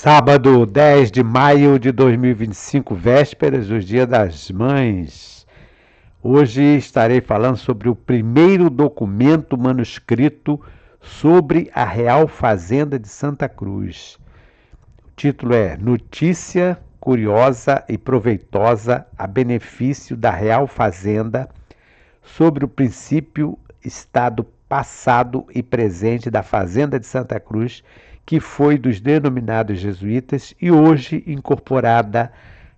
Sábado, 10 de maio de 2025, vésperas do Dia das Mães. Hoje estarei falando sobre o primeiro documento manuscrito sobre a Real Fazenda de Santa Cruz. O título é Notícia Curiosa e Proveitosa a benefício da Real Fazenda sobre o princípio estado passado e presente da Fazenda de Santa Cruz, que foi dos denominados jesuítas e hoje incorporada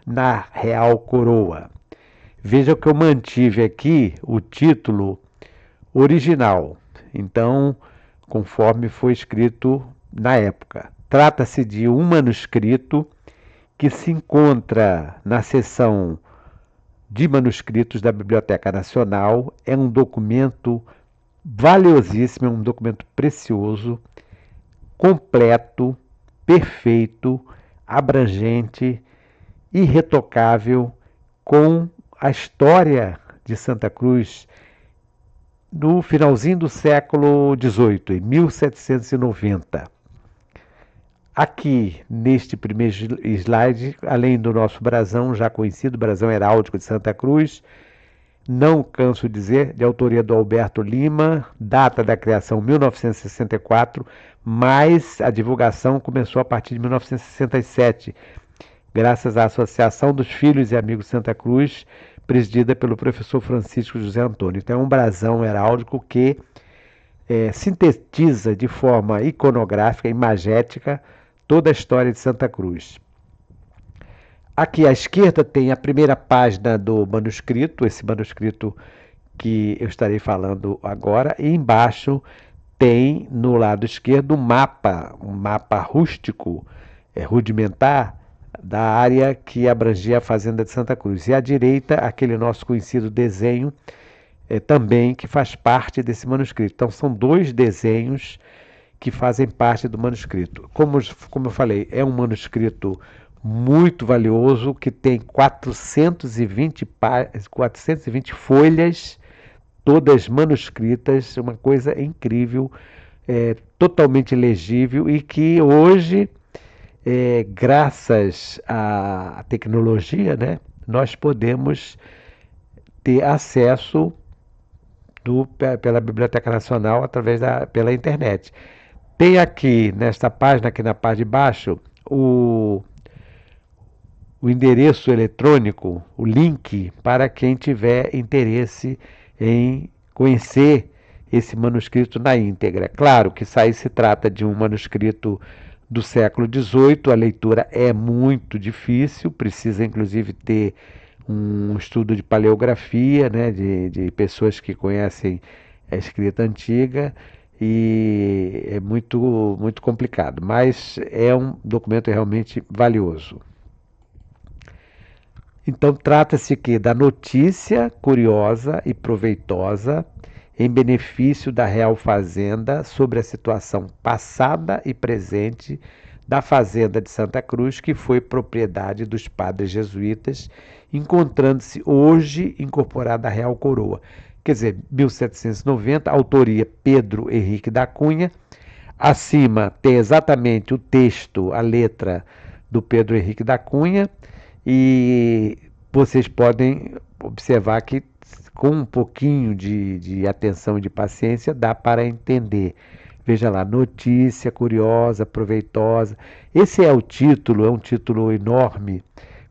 na Real Coroa. Veja que eu mantive aqui o título original, então, conforme foi escrito na época. Trata-se de um manuscrito que se encontra na seção de manuscritos da Biblioteca Nacional. É um documento valiosíssimo, é um documento precioso, completo, perfeito, abrangente, irretocável, com a história de Santa Cruz no finalzinho do século XVIII, em 1790. Aqui, neste primeiro slide, além do nosso brasão já conhecido, brasão heráldico de Santa Cruz, não canso de dizer, de autoria do Alberto Lima, data da criação 1964, mas a divulgação começou a partir de 1967, graças à Associação dos Filhos e Amigos de Santa Cruz, presidida pelo professor Francisco José Antônio. Então é um brasão heráldico que sintetiza de forma iconográfica, imagética, toda a história de Santa Cruz. Aqui à esquerda tem a primeira página do manuscrito, esse manuscrito que eu estarei falando agora, e embaixo tem no lado esquerdo um mapa rústico, rudimentar, da área que abrangia a Fazenda de Santa Cruz. E à direita, aquele nosso conhecido desenho, também que faz parte desse manuscrito. Então são dois desenhos que fazem parte do manuscrito. Como eu falei, é um manuscrito muito valioso, que tem 420 folhas, todas manuscritas, uma coisa incrível, totalmente legível, e que hoje, graças à tecnologia, né, nós podemos ter acesso pela Biblioteca Nacional pela internet. Tem aqui nesta página, aqui na parte de baixo, o endereço eletrônico, o link para quem tiver interesse em conhecer esse manuscrito na íntegra. Claro que isso aí se trata de um manuscrito do século XVIII, a leitura é muito difícil, precisa inclusive ter um estudo de paleografia, né, de pessoas que conhecem a escrita antiga, e é muito, muito complicado, mas é um documento realmente valioso. Então, trata-se aqui da notícia curiosa e proveitosa em benefício da Real Fazenda sobre a situação passada e presente da Fazenda de Santa Cruz, que foi propriedade dos padres jesuítas, encontrando-se hoje incorporada à Real Coroa. Quer dizer, 1790, autoria Pedro Henrique da Cunha. Acima tem exatamente o texto, a letra do Pedro Henrique da Cunha, e vocês podem observar que com um pouquinho de atenção e de paciência dá para entender. Veja lá, notícia curiosa, proveitosa. Esse é o título, é um título enorme,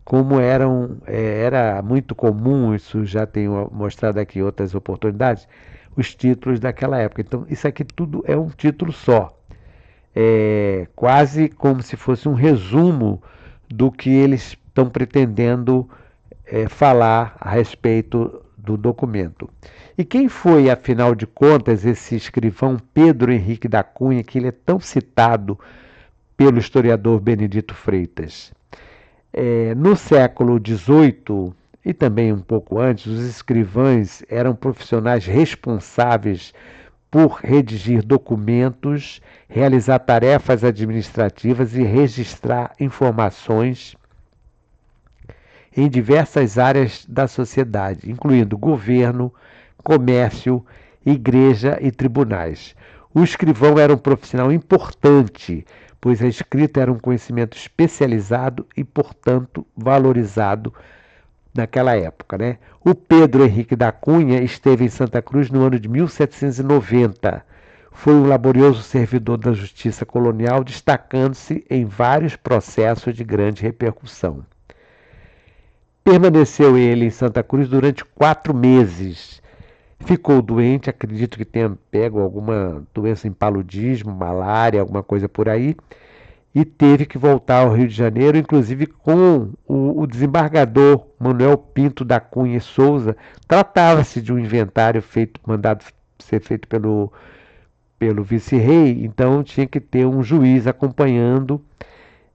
como era muito comum, isso já tenho mostrado aqui em outras oportunidades, os títulos daquela época. Então, isso aqui tudo é um título só. É quase como se fosse um resumo do que eles estão pretendendo falar a respeito do documento. E quem foi, afinal de contas, esse escrivão Pedro Henrique da Cunha, que ele é tão citado pelo historiador Benedito Freitas? No século XVIII e também um pouco antes, os escrivães eram profissionais responsáveis por redigir documentos, realizar tarefas administrativas e registrar informações em diversas áreas da sociedade, incluindo governo, comércio, igreja e tribunais. O escrivão era um profissional importante, pois a escrita era um conhecimento especializado e, portanto, valorizado naquela época, né? O Pedro Henrique da Cunha esteve em Santa Cruz no ano de 1790. Foi um laborioso servidor da justiça colonial, destacando-se em vários processos de grande repercussão. Permaneceu ele em Santa Cruz durante 4 meses. Ficou doente, acredito que tenha pego alguma doença em paludismo, malária, alguma coisa por aí, e teve que voltar ao Rio de Janeiro, inclusive com o desembargador Manuel Pinto da Cunha e Souza. Tratava-se de um inventário mandado ser feito pelo vice-rei, então tinha que ter um juiz acompanhando,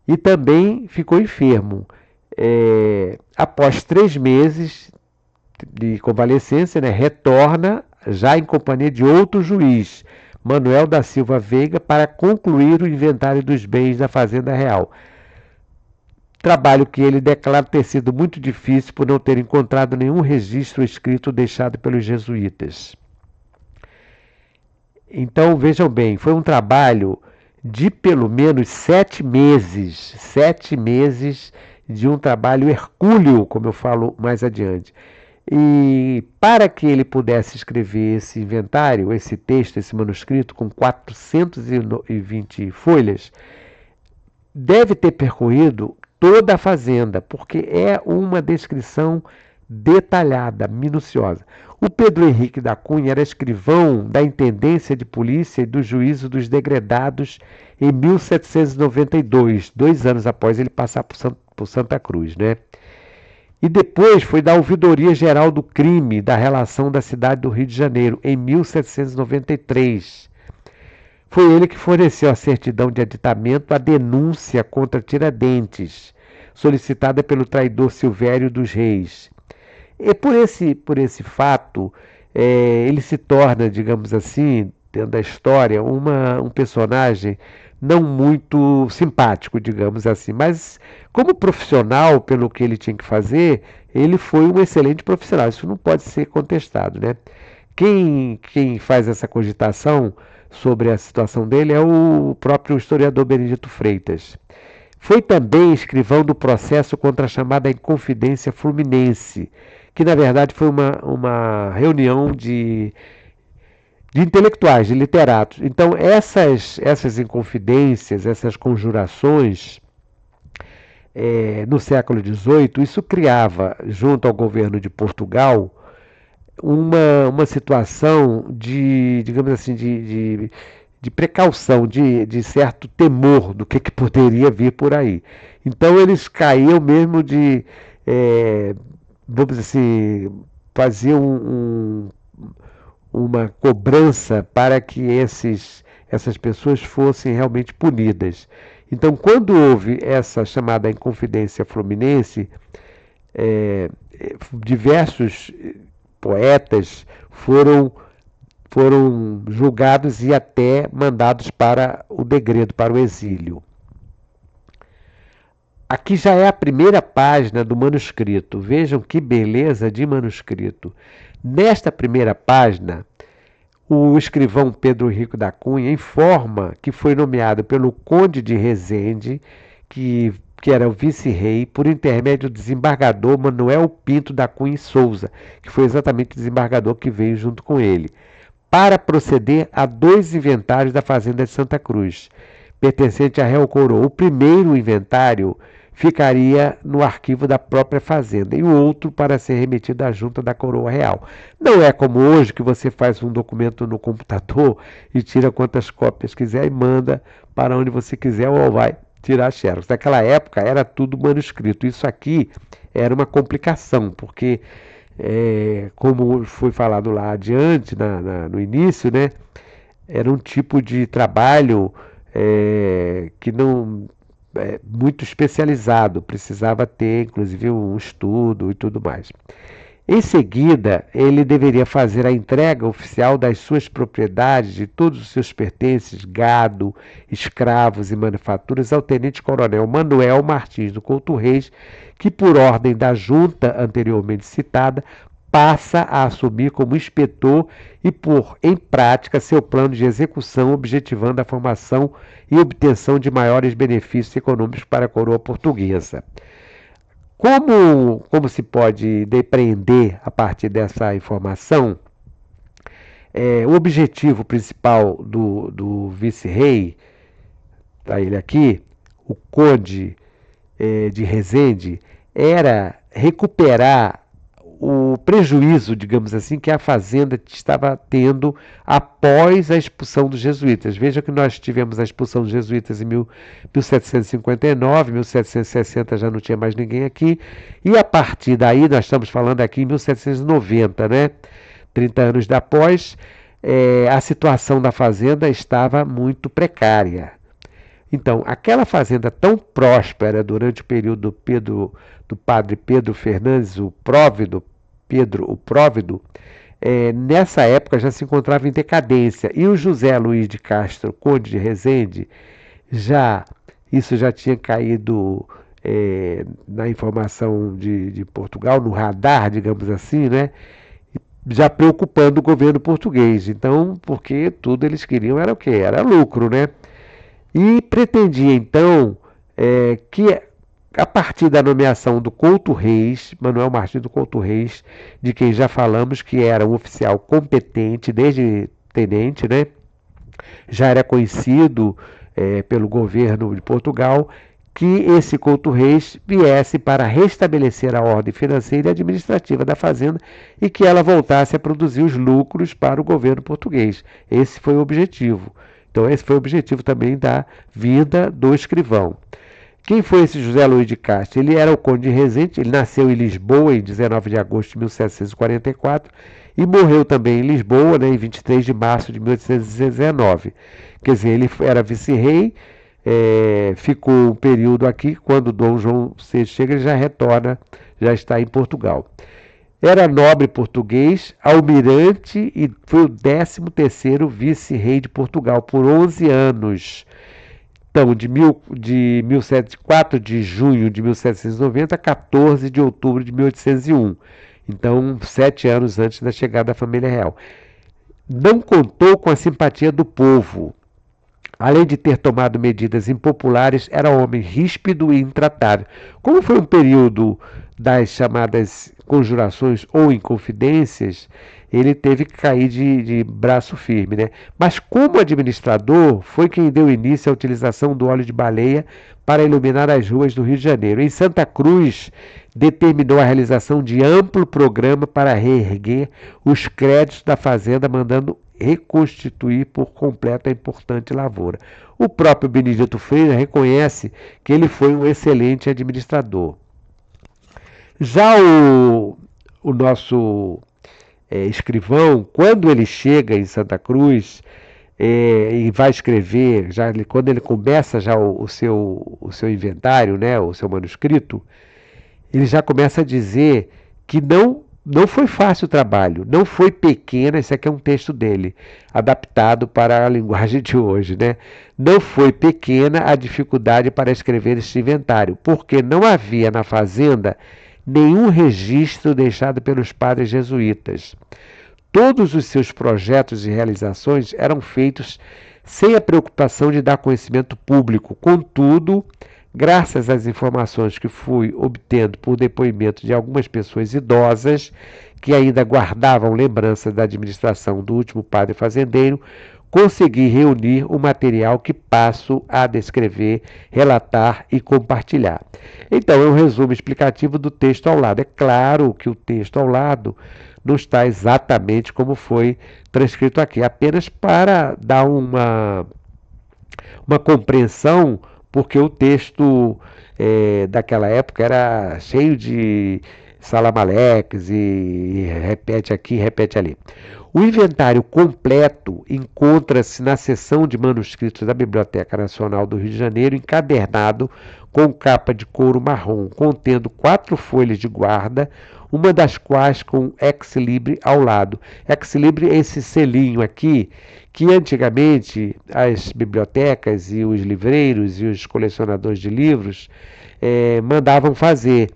e também ficou enfermo. Após 3 meses de convalescência, né, retorna já em companhia de outro juiz, Manuel da Silva Veiga, para concluir o inventário dos bens da Fazenda Real. Trabalho que ele declara ter sido muito difícil por não ter encontrado nenhum registro escrito deixado pelos jesuítas. Então, vejam bem, foi um trabalho de pelo menos 7 meses, 7 meses de um trabalho hercúleo, como eu falo mais adiante. E para que ele pudesse escrever esse inventário, esse texto, esse manuscrito com 420 folhas, deve ter percorrido toda a fazenda, porque é uma descrição detalhada, minuciosa. O Pedro Henrique da Cunha era escrivão da Intendência de Polícia e do Juízo dos Degredados em 1792, 2 anos após ele passar por Santa Cruz, né? E depois foi da Ouvidoria Geral do Crime da Relação da cidade do Rio de Janeiro, em 1793. Foi ele que forneceu a certidão de aditamento à denúncia contra Tiradentes, solicitada pelo traidor Silvério dos Reis. E por esse fato, ele se torna, digamos assim, dentro da história, um personagem não muito simpático, digamos assim. Mas, como profissional, pelo que ele tinha que fazer, ele foi um excelente profissional. Isso não pode ser contestado, né? Quem faz essa cogitação sobre a situação dele é o próprio historiador Benedito Freitas. Foi também escrivão do processo contra a chamada Inconfidência Fluminense, que na verdade foi uma reunião de intelectuais, de literatos. Então, essas inconfidências, essas conjurações, no século XVIII, isso criava, junto ao governo de Portugal, uma situação de, digamos assim, de precaução, de certo temor do que poderia vir por aí. Então eles caíam mesmo vamos dizer assim, faziam uma cobrança para que essas pessoas fossem realmente punidas. Então, quando houve essa chamada Inconfidência Fluminense, diversos poetas foram julgados e até mandados para o degredo, para o exílio. Aqui já é a primeira página do manuscrito. Vejam que beleza de manuscrito. Nesta primeira página, o escrivão Pedro Henrique da Cunha informa que foi nomeado pelo Conde de Resende, que era o vice-rei, por intermédio do desembargador Manuel Pinto da Cunha e Souza, que foi exatamente o desembargador que veio junto com ele, para proceder a 2 inventários da Fazenda de Santa Cruz, pertencente à Real Coroa. O primeiro inventário ficaria no arquivo da própria fazenda e o outro para ser remetido à junta da Coroa Real. Não é como hoje que você faz um documento no computador e tira quantas cópias quiser e manda para onde você quiser ou vai tirar xerox. Naquela época era tudo manuscrito. Isso aqui era uma complicação, porque como foi falado lá adiante, no início, né, era um tipo de trabalho que não muito especializado, precisava ter inclusive um estudo e tudo mais. Em seguida, ele deveria fazer a entrega oficial das suas propriedades, de todos os seus pertences, gado, escravos e manufaturas, ao tenente-coronel Manuel Martins do Couto Reis, que, por ordem da junta anteriormente citada, passa a assumir como inspetor e pôr em prática seu plano de execução, objetivando a formação e obtenção de maiores benefícios econômicos para a coroa portuguesa. Como se pode depreender a partir dessa informação, o objetivo principal do vice-rei, está ele aqui, o conde de Resende, era recuperar o prejuízo, digamos assim, que a fazenda estava tendo após a expulsão dos jesuítas. Veja que nós tivemos a expulsão dos jesuítas em 1759, 1760 já não tinha mais ninguém aqui, e a partir daí, nós estamos falando aqui em 1790, né? 30 anos depois, a situação da fazenda estava muito precária. Então, aquela fazenda tão próspera durante o período do padre Pedro Fernandes, o Próvido, nessa época já se encontrava em decadência. E o José Luiz de Castro, conde de Resende, isso já tinha caído na informação de Portugal, no radar, digamos assim, né? Já preocupando o governo português. Então, porque tudo eles queriam era o quê? Era lucro, né? E pretendia, então, que a partir da nomeação do Couto Reis, Manuel Martins do Couto Reis, de quem já falamos que era um oficial competente, desde tenente, né? Já era conhecido pelo governo de Portugal, que esse Couto Reis viesse para restabelecer a ordem financeira e administrativa da fazenda e que ela voltasse a produzir os lucros para o governo português. Esse foi o objetivo. Então, esse foi o objetivo também da vinda do escrivão. Quem foi esse José Luiz de Castro? Ele era o conde de Resende, ele nasceu em Lisboa em 19 de agosto de 1744 e morreu também em Lisboa, né, em 23 de março de 1819. Quer dizer, ele era vice-rei, ficou um período aqui, quando Dom João VI chega, ele já retorna, já está em Portugal. Era nobre português, almirante e foi o 13º vice-rei de Portugal por 11 anos. Então, de 4 de junho de 1790 a 14 de outubro de 1801. Então, 7 anos antes da chegada da família real. Não contou com a simpatia do povo. Além de ter tomado medidas impopulares, era homem ríspido e intratável. Como foi um período das chamadas conjurações ou inconfidências, ele teve que cair de braço firme, né? Mas como administrador, foi quem deu início à utilização do óleo de baleia para iluminar as ruas do Rio de Janeiro. Em Santa Cruz, determinou a realização de amplo programa para reerguer os créditos da fazenda, mandando reconstituir por completo a importante lavoura. O próprio Benedito Freire reconhece que ele foi um excelente administrador. Já o nosso escrivão, quando ele chega em Santa Cruz e vai escrever, quando ele começa já o seu inventário, né, o seu manuscrito, ele já começa a dizer que não foi fácil o trabalho, não foi pequena, esse aqui é um texto dele, adaptado para a linguagem de hoje, né? Não foi pequena a dificuldade para escrever este inventário, porque não havia na fazenda nenhum registro deixado pelos padres jesuítas. Todos os seus projetos e realizações eram feitos sem a preocupação de dar conhecimento público. Contudo, graças às informações que fui obtendo por depoimento de algumas pessoas idosas que ainda guardavam lembranças da administração do último padre fazendeiro, consegui reunir o material que passo a descrever, relatar e compartilhar. Então, é um resumo explicativo do texto ao lado. É claro que o texto ao lado não está exatamente como foi transcrito aqui, apenas para dar uma compreensão, porque o texto daquela época era cheio de salamaleques e repete aqui, repete ali. O inventário completo encontra-se na seção de manuscritos da Biblioteca Nacional do Rio de Janeiro, encadernado com capa de couro marrom, contendo 4 folhas de guarda, uma das quais com ex libris ao lado. Ex libris é esse selinho aqui, que antigamente as bibliotecas e os livreiros e os colecionadores de livros mandavam fazer.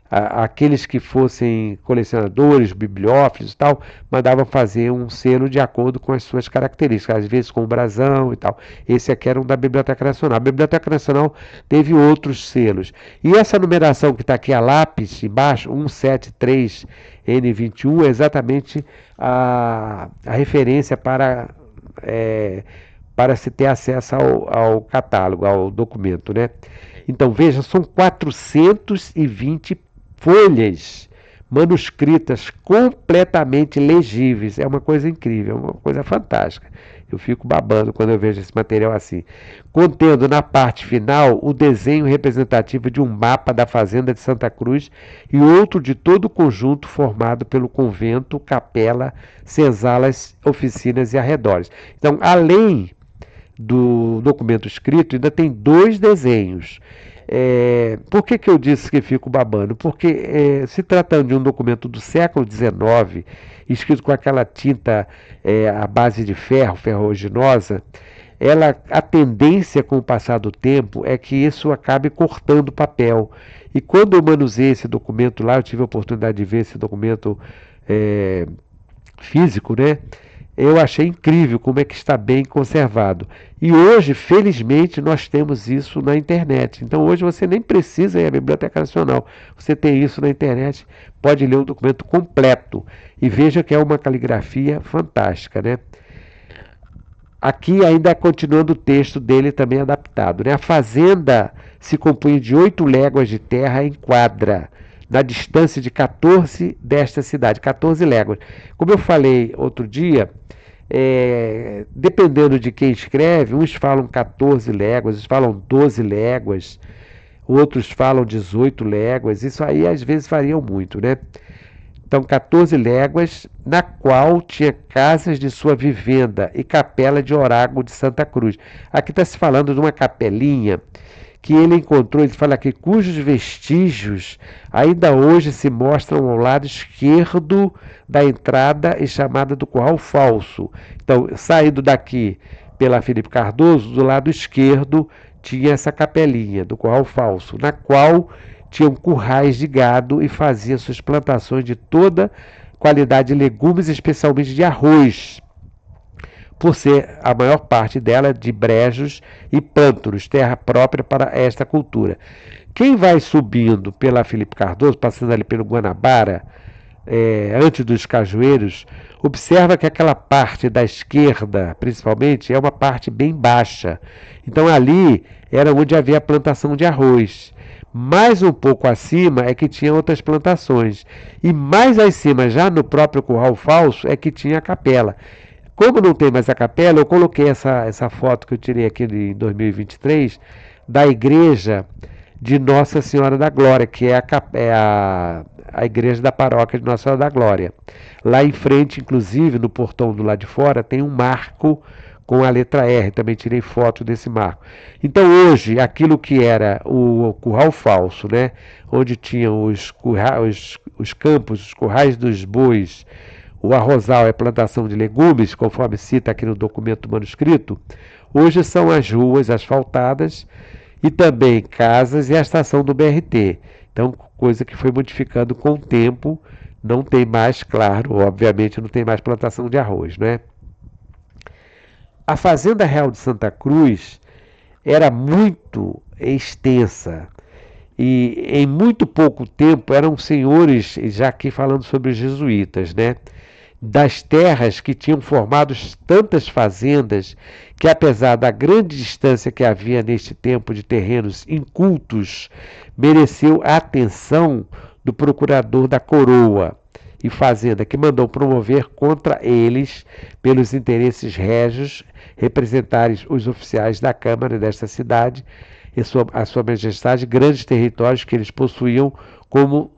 aqueles que fossem colecionadores, bibliófilos e tal, mandavam fazer um selo de acordo com as suas características, às vezes com o brasão e tal. Esse aqui era um da Biblioteca Nacional. A Biblioteca Nacional teve outros selos. E essa numeração que está aqui a lápis embaixo, 173N21, é exatamente a referência para se ter acesso ao catálogo, ao documento, né? Então, veja, são 420 folhas manuscritas completamente legíveis. É uma coisa incrível, é uma coisa fantástica. Eu fico babando quando eu vejo esse material assim. Contendo na parte final o desenho representativo de um mapa da fazenda de Santa Cruz e outro de todo o conjunto formado pelo convento, capela, senzalas, oficinas e arredores. Então, além do documento escrito, ainda tem 2 desenhos. Por que eu disse que fico babando? Porque se tratando de um documento do século XIX, escrito com aquela tinta à base de ferro, ferruginosa, a tendência com o passar do tempo é que isso acabe cortando o papel. E quando eu manuseei esse documento lá, eu tive a oportunidade de ver esse documento físico, né? Eu achei incrível como é que está bem conservado. E hoje, felizmente, nós temos isso na internet. Então, hoje você nem precisa ir à Biblioteca Nacional. Você tem isso na internet, pode ler o documento completo. E veja que é uma caligrafia fantástica, né? Aqui ainda continuando o texto dele também adaptado, né? A fazenda se compunha de 8 léguas de terra em quadra, na distância de 14 desta cidade, 14 léguas. Como eu falei outro dia, dependendo de quem escreve, uns falam 14 léguas, outros falam 12 léguas, outros falam 18 léguas, isso aí às vezes variam muito, né? Então, 14 léguas, na qual tinha casas de sua vivenda e capela de Orágo de Santa Cruz. Aqui está se falando de uma capelinha que ele encontrou, ele fala aqui, cujos vestígios ainda hoje se mostram ao lado esquerdo da entrada e chamada do Curral Falso. Então, saindo daqui pela Felipe Cardoso, do lado esquerdo tinha essa capelinha do Curral Falso, na qual tinham currais de gado e fazia suas plantações de toda qualidade de legumes, especialmente de arroz, por ser a maior parte dela de brejos e pântanos, terra própria para esta cultura. Quem vai subindo pela Felipe Cardoso, passando ali pelo Guanabara, antes dos Cajueiros, observa que aquela parte da esquerda, principalmente, é uma parte bem baixa. Então ali era onde havia a plantação de arroz. Mais um pouco acima é que tinha outras plantações. E mais acima, já no próprio Curral Falso, é que tinha a capela. Como não tem mais a capela, eu coloquei essa foto que eu tirei aqui em 2023 da igreja de Nossa Senhora da Glória, que é a igreja da paróquia de Nossa Senhora da Glória. Lá em frente, inclusive, no portão do lado de fora, tem um marco com a letra R, também tirei foto desse marco. Então hoje, aquilo que era o Curral Falso, né, onde tinham os campos, os currais dos bois, o arrozal é plantação de legumes, conforme cita aqui no documento manuscrito, hoje são as ruas asfaltadas e também casas e a estação do BRT. Então, coisa que foi modificando com o tempo, não tem mais, claro, obviamente não tem mais plantação de arroz, né? A Fazenda Real de Santa Cruz era muito extensa e em muito pouco tempo eram senhores, já aqui falando sobre os jesuítas, né? Das terras que tinham formado tantas fazendas que, apesar da grande distância que havia neste tempo de terrenos incultos, mereceu a atenção do procurador da coroa e fazenda, que mandou promover contra eles, pelos interesses régios, representarem os oficiais da Câmara desta cidade e a sua majestade, grandes territórios que eles possuíam como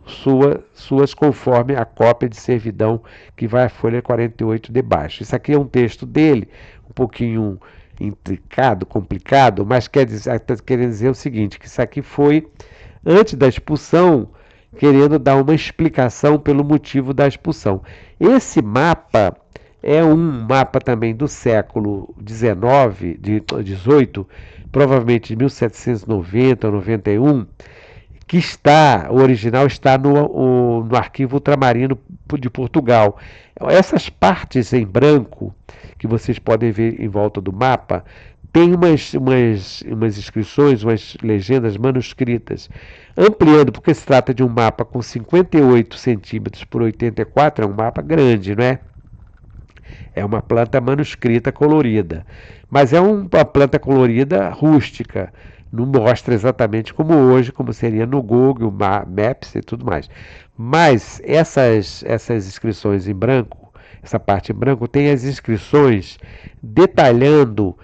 suas conforme a cópia de servidão que vai à folha 48 de baixo. Isso aqui é um texto dele, um pouquinho intricado, complicado, mas está querendo dizer o seguinte, que isso aqui foi antes da expulsão, querendo dar uma explicação pelo motivo da expulsão. Esse mapa é um mapa também do século XIX, de 18, provavelmente de 1790 ou 91, o original está no arquivo ultramarino de Portugal. Essas partes em branco, que vocês podem ver em volta do mapa, tem umas inscrições, umas legendas manuscritas. Ampliando, porque se trata de um mapa com 58 centímetros por 84, é um mapa grande, não é? É uma planta manuscrita colorida, mas é uma planta colorida rústica. Não mostra exatamente como hoje, como seria no Google Maps e tudo mais. Mas essas inscrições em branco, essa parte em branco, tem as inscrições detalhando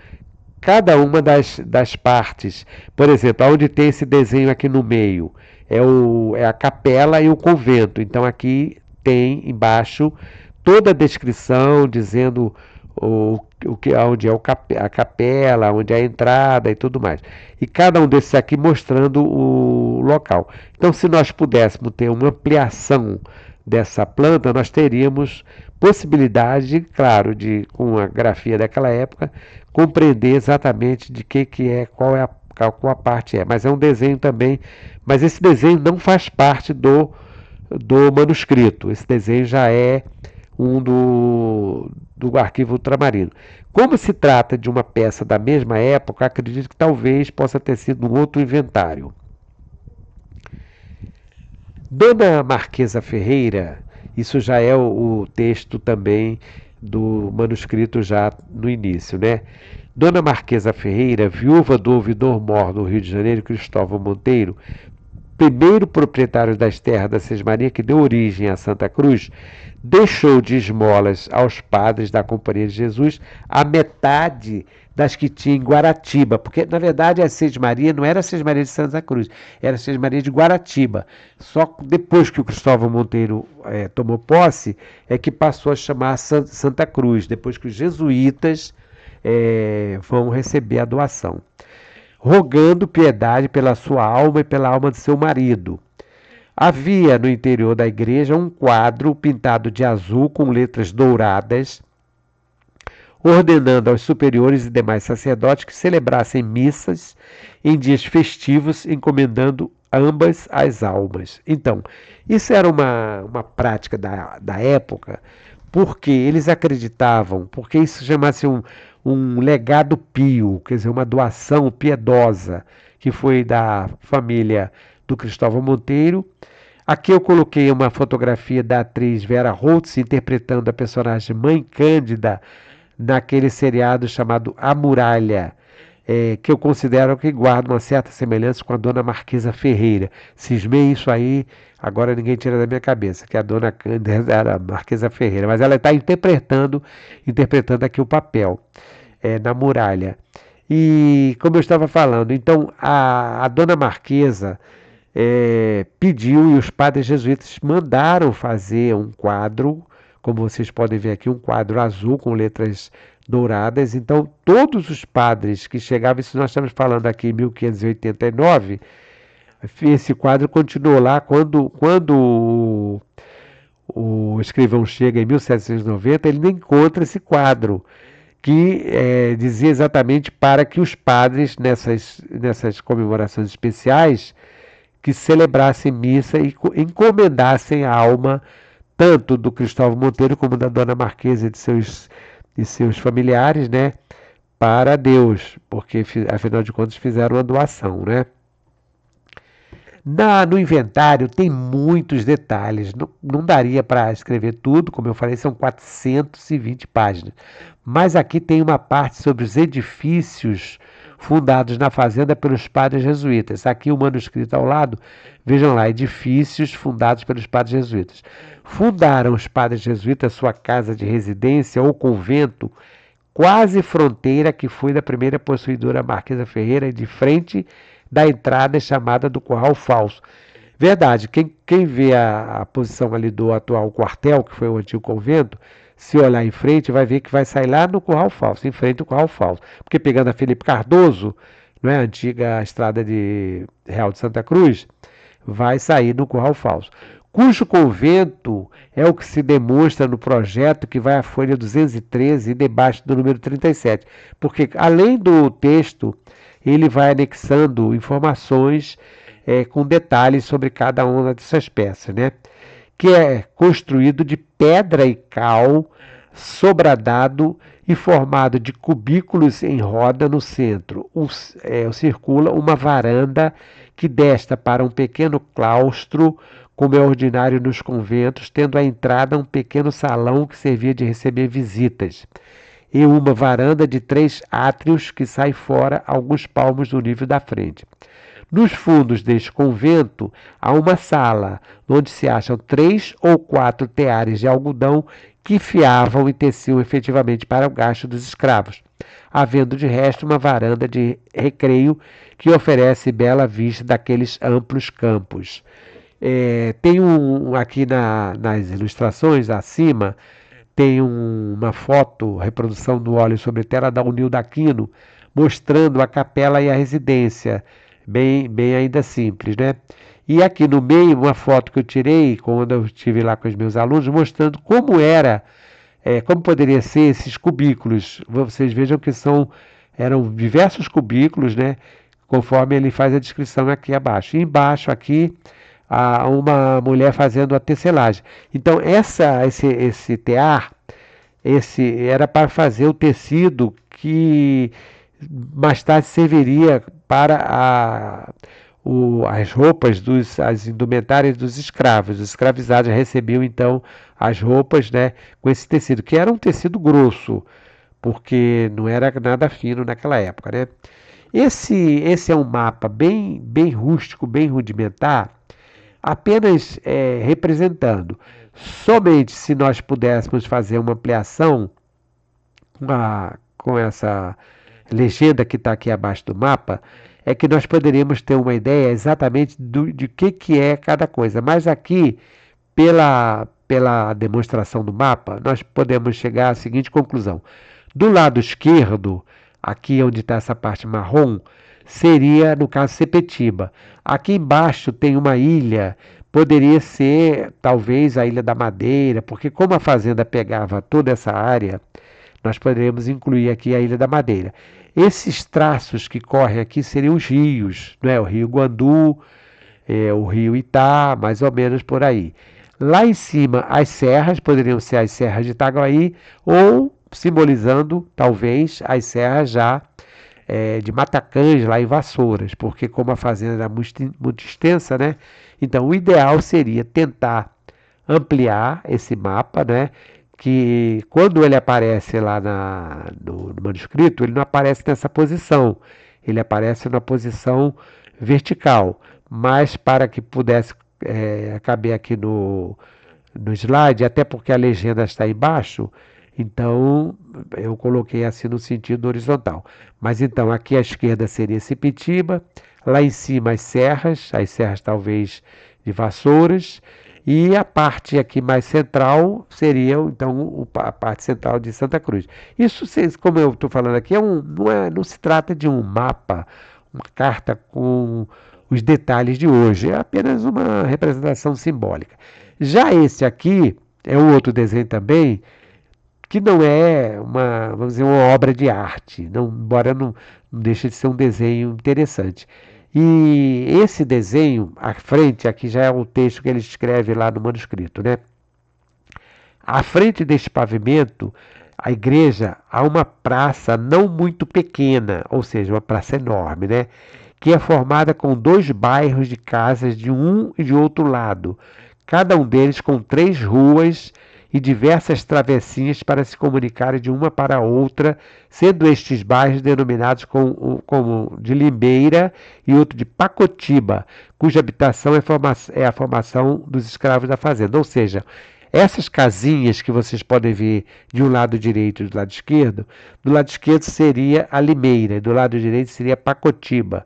cada uma das partes. Por exemplo, onde tem esse desenho aqui no meio, é a capela e o convento. Então aqui tem embaixo toda a descrição dizendo onde é a capela, onde é a entrada e tudo mais. E cada um desses aqui mostrando o local. Então, se nós pudéssemos ter uma ampliação dessa planta, nós teríamos possibilidade, claro, de, com a grafia daquela época, compreender exatamente de que é, qual a parte é. Mas é um desenho também, mas esse desenho não faz parte do manuscrito. Esse desenho já é do arquivo ultramarino. Como se trata de uma peça da mesma época, acredito que talvez possa ter sido um outro inventário. Dona Marquesa Ferreira, isso já é o texto também do manuscrito já no início, né? Dona Marquesa Ferreira, viúva do ouvidor-mor do Rio de Janeiro, Cristóvão Monteiro, primeiro proprietário das terras da Sesmaria que deu origem à Santa Cruz, deixou de esmolas aos padres da Companhia de Jesus a metade das que tinha em Guaratiba, porque na verdade a Sesmaria não era a Sesmaria de Santa Cruz, era a Sesmaria de Guaratiba. Só depois que o Cristóvão Monteiro tomou posse, é que passou a chamar Santa Cruz, depois que os jesuítas vão receber a doação, rogando piedade pela sua alma e pela alma de seu marido. Havia no interior da igreja um quadro pintado de azul com letras douradas, ordenando aos superiores e demais sacerdotes que celebrassem missas em dias festivos, encomendando ambas as almas. Então, isso era uma prática da época, porque eles acreditavam, porque isso chamasse um legado pio, quer dizer, uma doação piedosa, que foi da família do Cristóvão Monteiro. Aqui eu coloquei uma fotografia da atriz Vera Holtz interpretando a personagem Mãe Cândida naquele seriado chamado A Muralha, que eu considero que guarda uma certa semelhança com a Dona Marquesa Ferreira. Cismei isso aí, agora ninguém tira da minha cabeça, que a Dona Cândida era a Marquesa Ferreira, mas ela está interpretando aqui o papel na Muralha. E como eu estava falando, então a Dona Marquesa pediu e os padres jesuítas mandaram fazer um quadro, como vocês podem ver aqui, um quadro azul com letras douradas. Então, todos os padres que chegavam, isso nós estamos falando aqui em 1589, esse quadro continuou lá quando o escrivão chega em 1790, ele não encontra esse quadro, que dizia exatamente para que os padres, nessas comemorações especiais, que celebrassem missa e encomendassem a alma tanto do Cristóvão Monteiro como da Dona Marquesa e de seus familiares, né, para Deus, porque afinal de contas fizeram uma doação, né? No inventário tem muitos detalhes, não daria para escrever tudo, como eu falei, são 420 páginas. Mas aqui tem uma parte sobre os edifícios fundados na fazenda pelos padres jesuítas. Aqui o manuscrito ao lado, vejam lá, edifícios fundados pelos padres jesuítas. Fundaram os padres jesuítas sua casa de residência ou convento, quase fronteira que foi da primeira possuidora Marquesa Ferreira, de frente da entrada chamada do Curral Falso. Verdade, quem vê a posição ali do atual quartel, que foi o antigo convento, se olhar em frente, vai ver que vai sair lá no Curral Falso, em frente ao Curral Falso. Porque pegando a Felipe Cardoso, não é, a antiga estrada de Real de Santa Cruz, vai sair no Curral Falso. Cujo convento é o que se demonstra no projeto que vai à folha 213 e debaixo do número 37. Porque, além do texto, ele vai anexando informações com detalhes sobre cada uma dessas peças, né? Que é construído de pedra e cal, sobradado e formado de cubículos em roda no centro. Circula uma varanda que desta para um pequeno claustro, como é ordinário nos conventos, tendo à entrada um pequeno salão que servia de receber visitas, e uma varanda de 3 átrios que sai fora alguns palmos do nível da frente. Nos fundos deste convento há uma sala, onde se acham 3 ou 4 teares de algodão que fiavam e teciam efetivamente para o gasto dos escravos, havendo de resto uma varanda de recreio que oferece bela vista daqueles amplos campos. Tem aqui nas ilustrações acima, tem uma foto, reprodução do óleo sobre tela da Unilda Aquino, mostrando a capela e a residência, bem ainda simples, né? E aqui no meio, uma foto que eu tirei quando eu estive lá com os meus alunos, mostrando como era, como poderia ser esses cubículos. Vocês vejam que eram diversos cubículos, né? Conforme ele faz a descrição aqui abaixo. E embaixo aqui, há uma mulher fazendo a tecelagem. Então, esse tear, era para fazer o tecido que mais tarde serviria para as roupas, as indumentárias dos escravos. Os escravizados recebiam então as roupas, né, com esse tecido, que era um tecido grosso, porque não era nada fino naquela época, né? Esse é um mapa bem rústico, bem rudimentar, apenas representando. Somente se nós pudéssemos fazer uma ampliação com essa legenda que está aqui abaixo do mapa, é que nós poderíamos ter uma ideia exatamente de que é cada coisa. Mas aqui, pela demonstração do mapa, nós podemos chegar à seguinte conclusão. Do lado esquerdo, aqui onde está essa parte marrom, seria, no caso, Sepetiba. Aqui embaixo tem uma ilha, poderia ser talvez a Ilha da Madeira, porque como a fazenda pegava toda essa área, nós poderíamos incluir aqui a Ilha da Madeira. Esses traços que correm aqui seriam os rios, né? O Rio Guandu, o Rio Itá, mais ou menos por aí. Lá em cima, as serras, poderiam ser as serras de Itaguaí, ou simbolizando, talvez, as serras já de Matacãs, lá em Vassouras, porque como a fazenda era muito extensa, né? Então, o ideal seria tentar ampliar esse mapa, né? Que quando ele aparece lá no manuscrito, ele não aparece nessa posição, ele aparece na posição vertical, mas para que pudesse caber aqui no slide, até porque a legenda está embaixo, então eu coloquei assim no sentido horizontal. Mas então aqui à esquerda seria Sepetiba, lá em cima as serras talvez de Vassouras, e a parte aqui mais central seria então a parte central de Santa Cruz. Isso, como eu estou falando aqui, não se trata de um mapa, uma carta com os detalhes de hoje, é apenas uma representação simbólica. Já esse aqui é um outro desenho também, que não é vamos dizer, uma obra de arte, embora não deixe de ser um desenho interessante. E esse desenho, à frente, aqui já é o texto que ele escreve lá no manuscrito, né? À frente deste pavimento, a igreja, há uma praça não muito pequena, ou seja, uma praça enorme, né? Que é formada com 2 bairros de casas de um e de outro lado, cada um deles com 3 ruas e diversas travessinhas para se comunicarem de uma para outra, sendo estes bairros denominados como de Limbeira e outro de Pacotiba, cuja habitação é a formação dos escravos da fazenda. Ou seja, essas casinhas que vocês podem ver de um lado direito e do lado esquerdo seria a Limeira, do lado direito seria Pacotiba.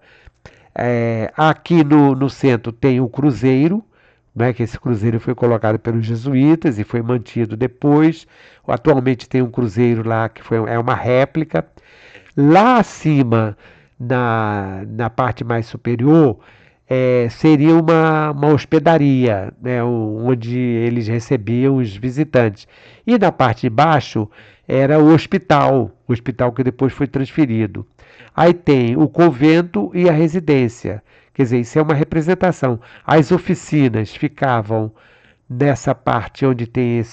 Aqui no centro tem o Cruzeiro, né, que esse cruzeiro foi colocado pelos jesuítas e foi mantido depois. Atualmente tem um cruzeiro lá que é uma réplica. Lá acima, na parte mais superior, seria uma hospedaria, né, onde eles recebiam os visitantes. E na parte de baixo era o hospital que depois foi transferido. Aí tem o convento e a residência. Quer dizer, isso é uma representação. As oficinas ficavam nessa parte onde tem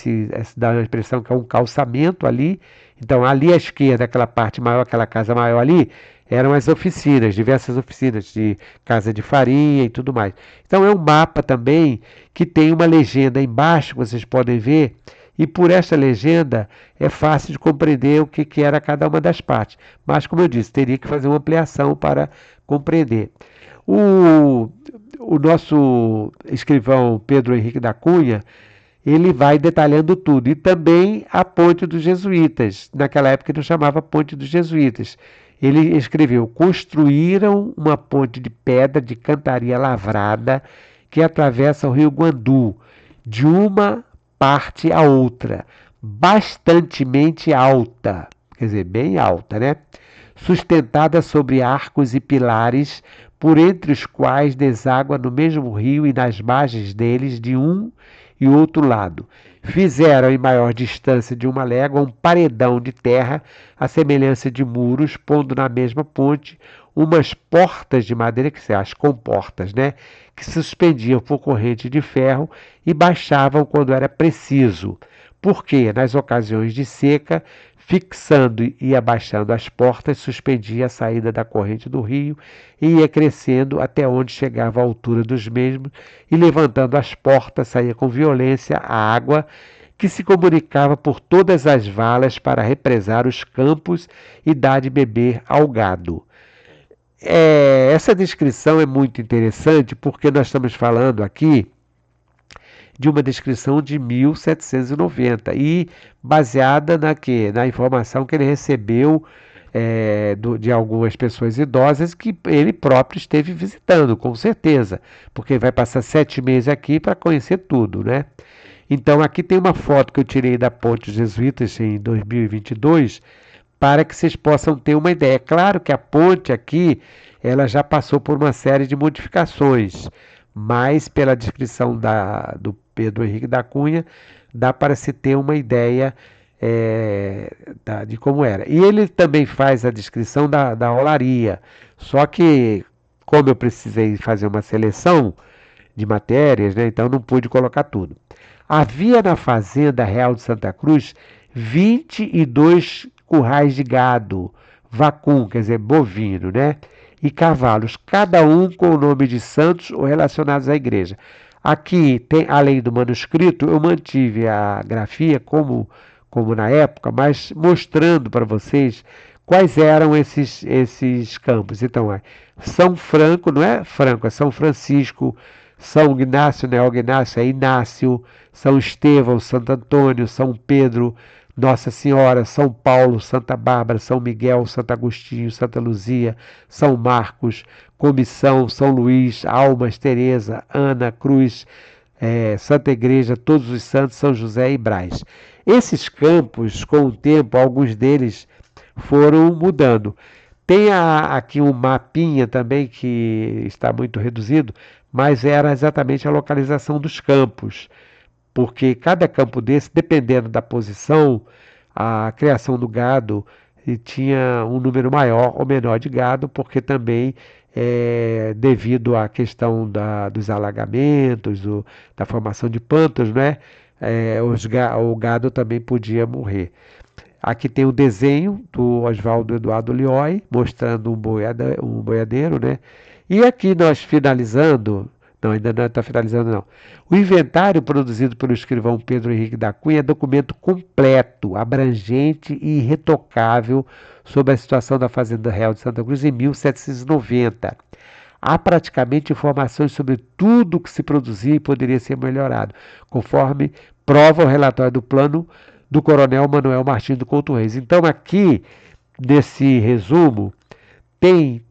dá a impressão que é um calçamento ali. Então, ali à esquerda, aquela parte maior, aquela casa maior ali, eram as oficinas, diversas oficinas de casa de farinha e tudo mais. Então, é um mapa também que tem uma legenda embaixo, que vocês podem ver, e por essa legenda é fácil de compreender o que era cada uma das partes. Mas, como eu disse, teria que fazer uma ampliação para compreender. O, o nosso escrivão Pedro Henrique da Cunha, ele vai detalhando tudo. E também a Ponte dos Jesuítas. Naquela época ele não chamava Ponte dos Jesuítas. Ele escreveu: construíram uma ponte de pedra de cantaria lavrada que atravessa o rio Guandu, de uma parte a outra, bastantemente alta, quer dizer, bem alta, né? Sustentada sobre arcos e pilares, por entre os quais deságua no mesmo rio e nas margens deles de um e outro lado. Fizeram em maior distância de uma légua um paredão de terra, à semelhança de muros, pondo na mesma ponte umas portas de madeira, que são as comportas, né? Que se suspendiam por corrente de ferro e baixavam quando era preciso. Porque, nas ocasiões de seca, fixando e abaixando as portas, suspendia a saída da corrente do rio e ia crescendo até onde chegava à altura dos mesmos, e levantando as portas, saía com violência a água, que se comunicava por todas as valas para represar os campos e dar de beber ao gado. Essa descrição é muito interessante porque nós estamos falando aqui de uma descrição de 1790 e baseada na informação que ele recebeu de algumas pessoas idosas que ele próprio esteve visitando, com certeza, porque vai passar 7 meses aqui para conhecer tudo, né? Então aqui tem uma foto que eu tirei da Ponte dos Jesuítas em 2022 para que vocês possam ter uma ideia. É claro que a ponte aqui ela já passou por uma série de modificações, mas pela descrição do Pedro Henrique da Cunha, dá para se ter uma ideia de como era. E ele também faz a descrição da olaria, só que, como eu precisei fazer uma seleção de matérias, né, então não pude colocar tudo. Havia na Fazenda Real de Santa Cruz 22 currais de gado, vacum, quer dizer, bovino, né? E cavalos, cada um com o nome de santos ou relacionados à igreja. Aqui, além do manuscrito, eu mantive a grafia como na época, mas mostrando para vocês quais eram esses campos. Então, São Franco, não é Franco, é São Francisco, São Ignácio, não é Ignácio, é Inácio, São Estevão, Santo Antônio, São Pedro, Nossa Senhora, São Paulo, Santa Bárbara, São Miguel, Santo Agostinho, Santa Luzia, São Marcos, Comissão, São Luís, Almas, Teresa, Ana, Cruz, Santa Igreja, Todos os Santos, São José e Brás. Esses campos, com o tempo, alguns deles foram mudando. Tem aqui um mapinha também que está muito reduzido, mas era exatamente a localização dos campos, porque cada campo desse, dependendo da posição, a criação do gado tinha um número maior ou menor de gado, porque também devido à questão dos alagamentos, da formação de pantanos, né? O gado também podia morrer. Aqui tem o desenho do Oswaldo Eduardo Lioy, mostrando um boiadeiro, né? E aqui nós finalizando, não, ainda não está finalizando não. O inventário produzido pelo escrivão Pedro Henrique da Cunha é documento completo, abrangente e irretocável sobre a situação da Fazenda Real de Santa Cruz em 1790. Há praticamente informações sobre tudo que se produzia e poderia ser melhorado, conforme prova o relatório do plano do coronel Manuel Martins do Couto Reis. Então aqui, nesse resumo, tem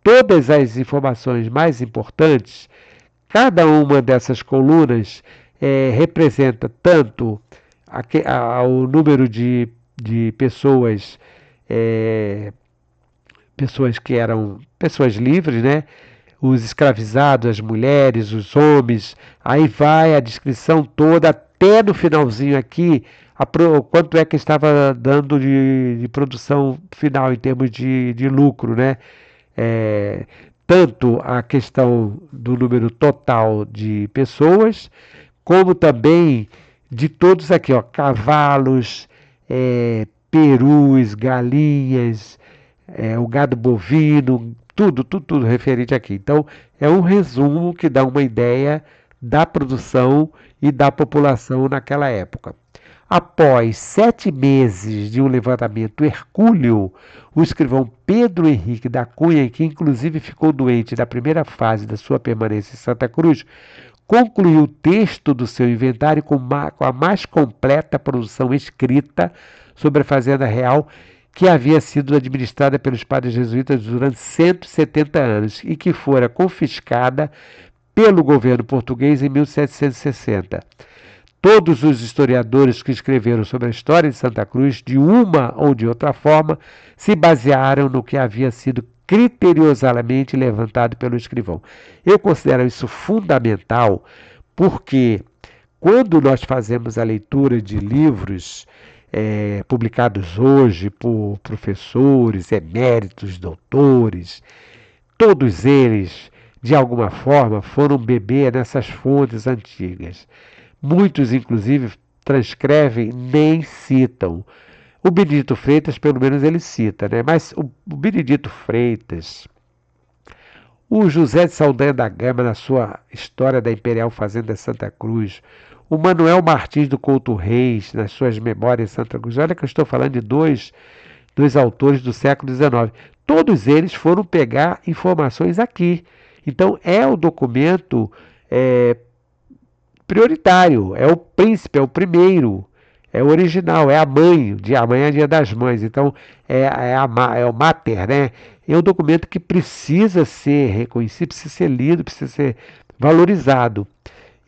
todas as informações mais importantes. Cada uma dessas colunas representa tanto o número de pessoas, pessoas que eram pessoas livres, né? Os escravizados, as mulheres, os homens, aí vai a descrição toda até no finalzinho aqui, quanto é que estava dando de produção final em termos de lucro, né? É, tanto a questão do número total de pessoas, como também de todos aqui, ó, cavalos, perus, galinhas, o gado bovino, tudo referente aqui. Então, é um resumo que dá uma ideia da produção e da população naquela época. Após 7 meses de um levantamento hercúleo, o escrivão Pedro Henrique da Cunha, que inclusive ficou doente na primeira fase da sua permanência em Santa Cruz, concluiu o texto do seu inventário com a mais completa produção escrita sobre a Fazenda Real, que havia sido administrada pelos padres jesuítas durante 170 anos e que fora confiscada pelo governo português em 1760. Todos os historiadores que escreveram sobre a história de Santa Cruz, de uma ou de outra forma, se basearam no que havia sido criteriosamente levantado pelo escrivão. Eu considero isso fundamental porque quando nós fazemos a leitura de livros publicados hoje por professores, eméritos, doutores, todos eles, de alguma forma, foram beber nessas fontes antigas. Muitos, inclusive, transcrevem, nem citam. O Benedito Freitas, pelo menos, ele cita, né? Mas o Benedito Freitas, o José de Saldanha da Gama, na sua História da Imperial Fazenda Santa Cruz, o Manuel Martins do Couto Reis, nas suas Memórias de Santa Cruz, olha que eu estou falando de dois autores do século XIX. Todos eles foram pegar informações aqui. Então, é o documento prioritário, é o príncipe, é o primeiro, é o original, é a mãe, amanhã é dia das mães, então é o mater, né? É um documento que precisa ser reconhecido, precisa ser lido, precisa ser valorizado.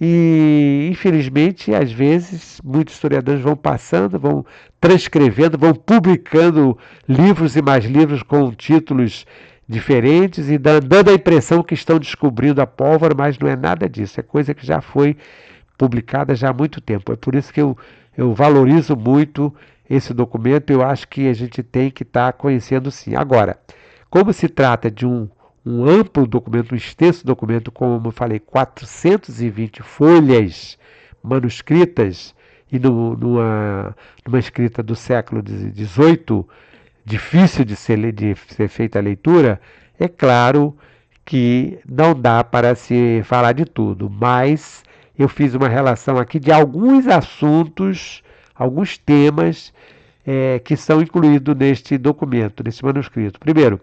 E, infelizmente, às vezes, muitos historiadores vão passando, vão transcrevendo, vão publicando livros e mais livros com títulos diferentes e dando a impressão que estão descobrindo a pólvora, mas não é nada disso, é coisa que já foi publicada já há muito tempo. É por isso que eu valorizo muito esse documento, eu acho que a gente tem que estar conhecendo sim. Agora, como se trata de um amplo documento, um extenso documento, como eu falei, 420 folhas manuscritas, e numa escrita do século XVIII, difícil de ser feita a leitura, é claro que não dá para se falar de tudo, mas eu fiz uma relação aqui de alguns assuntos, alguns temas que são incluídos neste documento, nesse manuscrito. Primeiro,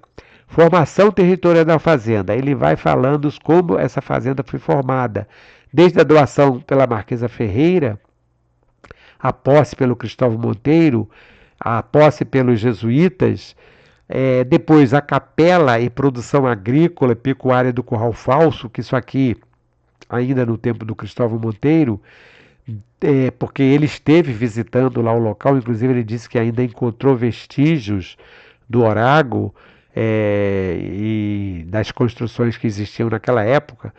formação territorial da fazenda. Ele vai falando como essa fazenda foi formada, desde a doação pela Marquesa Ferreira, a posse pelo Cristóvão Monteiro, a posse pelos jesuítas, depois a capela e produção agrícola e pecuária do Curral Falso, que isso aqui, ainda no tempo do Cristóvão Monteiro, porque ele esteve visitando lá o local, inclusive ele disse que ainda encontrou vestígios do Orago e das construções que existiam naquela época.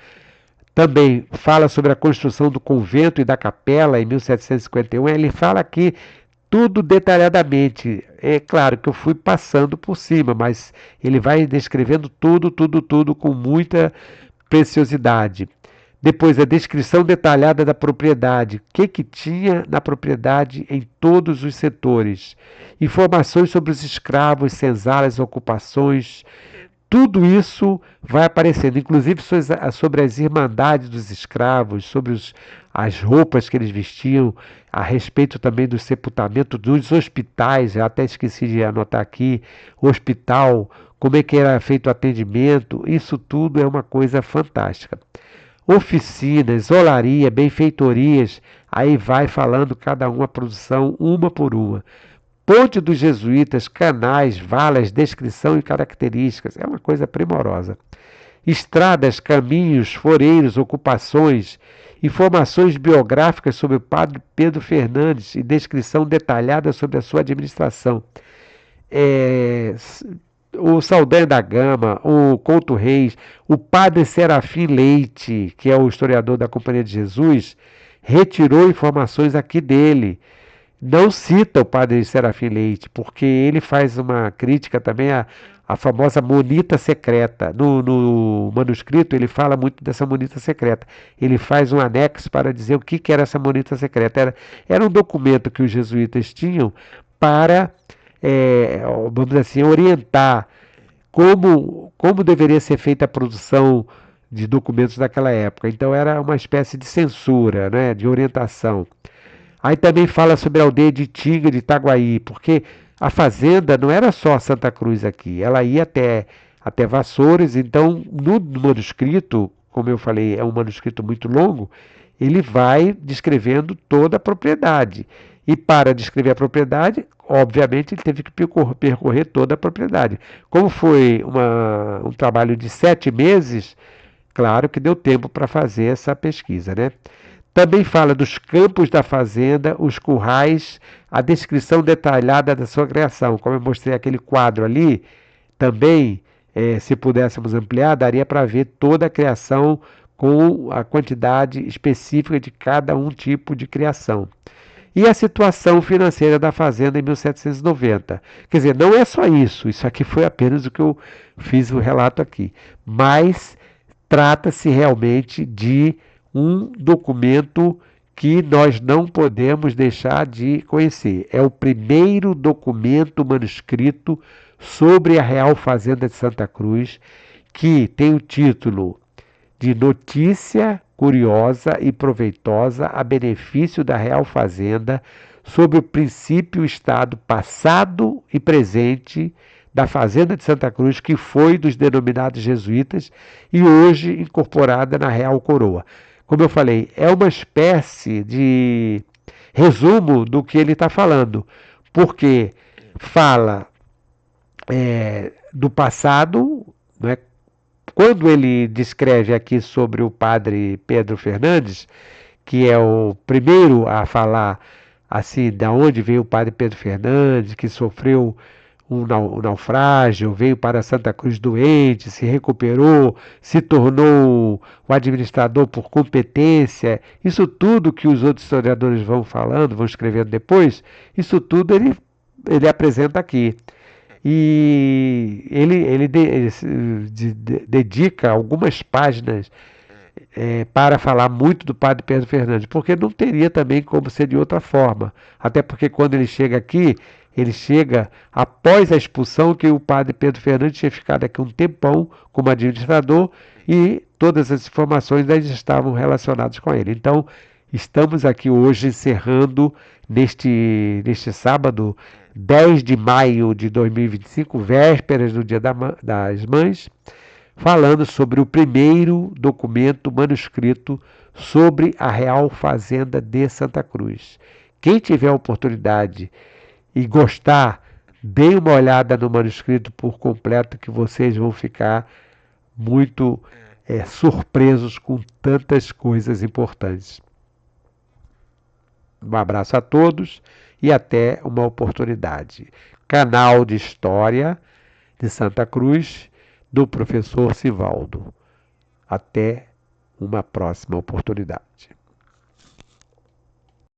Também fala sobre a construção do convento e da capela em 1751. Ele fala aqui tudo detalhadamente. É claro que eu fui passando por cima, mas ele vai descrevendo tudo com muita preciosidade. Depois, a descrição detalhada da propriedade. O que tinha na propriedade em todos os setores. Informações sobre os escravos, senzalas, ocupações. Tudo isso vai aparecendo, inclusive sobre as irmandades dos escravos, sobre as roupas que eles vestiam, a respeito também do sepultamento dos hospitais. Eu até esqueci de anotar aqui, hospital, como é que era feito o atendimento. Isso tudo é uma coisa fantástica. Oficinas, olaria, benfeitorias, aí vai falando cada uma produção, uma por uma. Ponte dos jesuítas, canais, valas, descrição e características, é uma coisa primorosa. Estradas, caminhos, foreiros, ocupações, informações biográficas sobre o padre Pedro Fernandes e descrição detalhada sobre a sua administração. O Saldanha da Gama, o Couto Reis, o padre Serafim Leite, que é o historiador da Companhia de Jesus, retirou informações aqui dele. Não cita o padre Serafim Leite, porque ele faz uma crítica também à famosa monita secreta. No manuscrito ele fala muito dessa monita secreta. Ele faz um anexo para dizer o que era essa monita secreta. Era um documento que os jesuítas tinham para, vamos dizer assim, orientar como deveria ser feita a produção de documentos daquela época. Então era uma espécie de censura, né, de orientação. Aí também fala sobre a aldeia de Tinga, de Itaguaí, porque a fazenda não era só Santa Cruz aqui, ela ia até Vassouras, então no manuscrito, como eu falei, é um manuscrito muito longo, ele vai descrevendo toda a propriedade. E para descrever a propriedade, obviamente, ele teve que percorrer toda a propriedade. Como foi um trabalho de 7 meses, claro que deu tempo para fazer essa pesquisa, né? Também fala dos campos da fazenda, os currais, a descrição detalhada da sua criação. Como eu mostrei aquele quadro ali, também, se pudéssemos ampliar, daria para ver toda a criação com a quantidade específica de cada um tipo de criação. E a situação financeira da fazenda em 1790. Quer dizer, não é só isso aqui foi apenas o que eu fiz o relato aqui, mas trata-se realmente de um documento que nós não podemos deixar de conhecer. É o primeiro documento manuscrito sobre a Real Fazenda de Santa Cruz, que tem o título de Notícia Curiosa e Proveitosa a benefício da Real Fazenda, sobre o princípio e estado passado e presente da Fazenda de Santa Cruz, que foi dos denominados jesuítas e hoje incorporada na Real Coroa. Como eu falei, é uma espécie de resumo do que ele está falando, porque fala do passado, né? Quando ele descreve aqui sobre o padre Pedro Fernandes, que é o primeiro a falar assim, da onde veio o padre Pedro Fernandes, que sofreu um naufrágio, veio para Santa Cruz doente, se recuperou, se tornou o administrador por competência. Isso tudo que os outros historiadores vão falando, vão escrevendo depois, isso tudo ele apresenta aqui. E ele dedica algumas páginas para falar muito do padre Pedro Fernandes, porque não teria também como ser de outra forma. Até porque quando ele chega aqui, ele chega após a expulsão, que o padre Pedro Fernandes tinha ficado aqui um tempão como administrador e todas as informações ainda estavam relacionadas com ele. Então, estamos aqui hoje encerrando neste sábado, 10 de maio de 2025, vésperas do Dia das Mães, falando sobre o primeiro documento manuscrito sobre a Real Fazenda de Santa Cruz. Quem tiver a oportunidade e gostar, dê uma olhada no manuscrito por completo, que vocês vão ficar muito surpresos com tantas coisas importantes. Um abraço a todos e até uma oportunidade. Canal de História de Santa Cruz, do professor Sivaldo. Até uma próxima oportunidade.